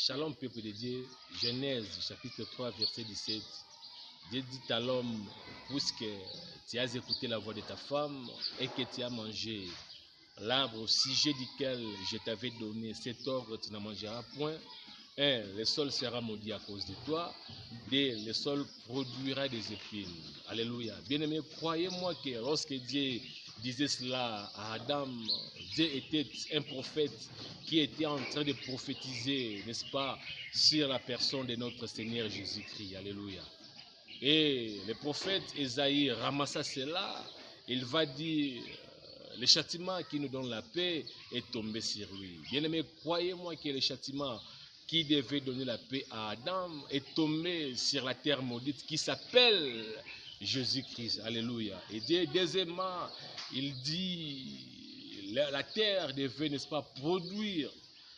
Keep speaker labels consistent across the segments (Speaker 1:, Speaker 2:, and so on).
Speaker 1: Shalom, peuple de Dieu. Genèse, chapitre 3, verset 17. Dieu dit à l'homme, puisque tu as écouté la voix de ta femme et que tu as mangé l'arbre au sujet duquel je t'avais donné cet ordre, tu n'en mangeras point. 1. Le sol sera maudit à cause de toi. 2. Le sol produira des épines. Alléluia. Bien-aimés, croyez-moi que lorsque Dieu disait cela à Adam, Dieu était un prophète qui était en train de prophétiser, n'est-ce pas, sur la personne de notre Seigneur Jésus-Christ. Alléluia. Et le prophète Ésaïe ramassa cela, il va dire, le châtiment qui nous donne la paix est tombé sur lui. Bien-aimés, croyez-moi que le châtiment qui devait donner la paix à Adam est tombé sur la terre maudite qui s'appelle Jésus-Christ. Alléluia. Et deuxièmement, il dit, la terre devait, n'est-ce pas, produire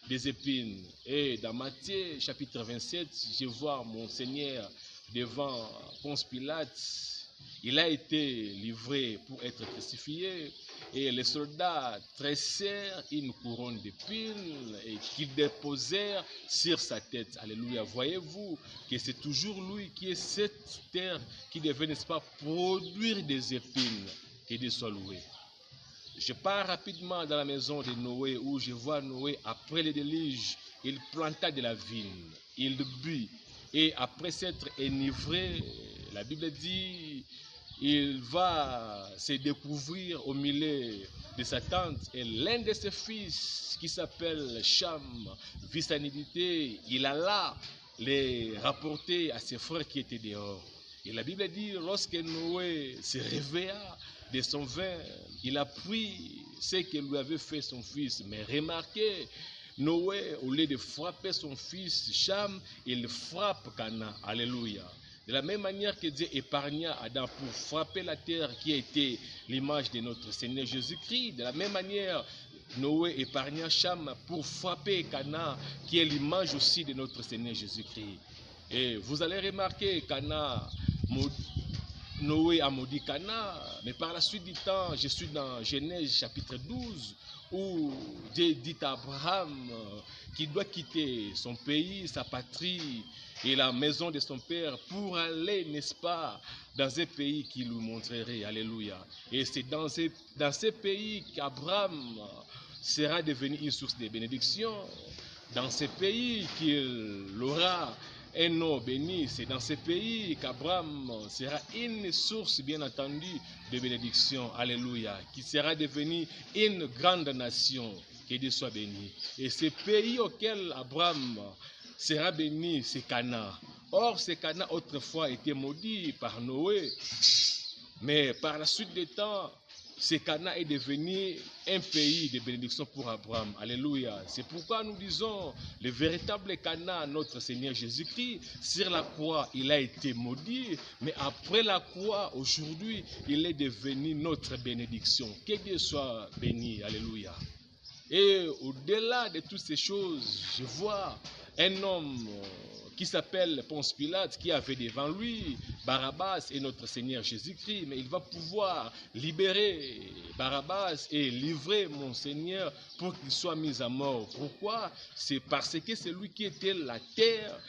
Speaker 1: des épines. Et dans Matthieu chapitre 27, je vois mon Seigneur devant Ponce Pilate. Il a été livré pour être crucifié et les soldats tressèrent une couronne d'épines et qu'ils déposèrent sur sa tête. Alléluia. Voyez-vous que c'est toujours lui qui est cette terre qui devait, n'est-ce pas, produire des épines. Que Dieu soit loué. Je pars rapidement dans la maison de Noé où je vois Noé après le déluge. Il planta de la vigne, il but et après s'être enivré, la Bible dit, il va se découvrir au milieu de sa tente et l'un de ses fils qui s'appelle Cham vit sa nudité, il alla les rapporter à ses frères qui étaient dehors. Et la Bible dit, lorsque Noé se réveilla de son vin, il a pris ce que lui avait fait son fils. Mais remarquez, Noé, au lieu de frapper son fils Cham, il frappe Cana. Alléluia. De la même manière que Dieu épargna Adam pour frapper la terre qui a été l'image de notre Seigneur Jésus-Christ, de la même manière, Noé épargna Cham pour frapper Cana qui est l'image aussi de notre Seigneur Jésus-Christ. Et vous allez remarquer Cana, Noé a maudit Cana, mais par la suite du temps, je suis dans Genèse chapitre 12, où Dieu dit à Abraham qu'il doit quitter son pays, sa patrie et la maison de son père pour aller, n'est-ce pas, dans un pays qu'il lui montrerait. Alléluia. Et c'est dans ce pays qu'Abraham sera devenu une source de bénédiction. Dans ce pays qu'il aura un eau béni, c'est dans ce pays qu'Abraham sera une source, bien entendu, de bénédiction. Alléluia. Qui sera devenu une grande nation. Que Dieu soit béni. Et ce pays auquel Abraham sera béni, c'est Cana. Or, ce Cana autrefois était maudit par Noé. Mais par la suite des temps, ce Cana est devenu un pays de bénédiction pour Abraham. Alléluia. C'est pourquoi nous disons, le véritable Cana, notre Seigneur Jésus-Christ, sur la croix, il a été maudit, mais après la croix, aujourd'hui, il est devenu notre bénédiction. Que Dieu soit béni. Alléluia. Et au-delà de toutes ces choses, je vois un homme qui s'appelle Ponce Pilate, qui avait devant lui Barabbas et notre Seigneur Jésus-Christ. Mais il va pouvoir libérer Barabbas et livrer mon Seigneur pour qu'il soit mis à mort. Pourquoi? C'est parce que c'est lui qui était la terre,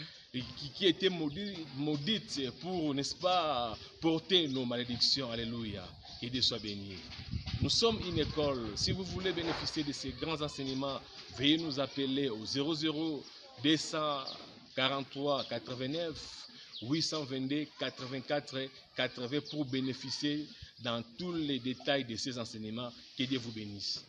Speaker 1: qui était maudite pour, n'est-ce pas, porter nos malédictions. Alléluia. Que Dieu soit béni. Nous sommes une école. Si vous voulez bénéficier de ces grands enseignements, veuillez nous appeler au 00 243 89 822 84 80 pour bénéficier dans tous les détails de ces enseignements. Que Dieu vous bénisse.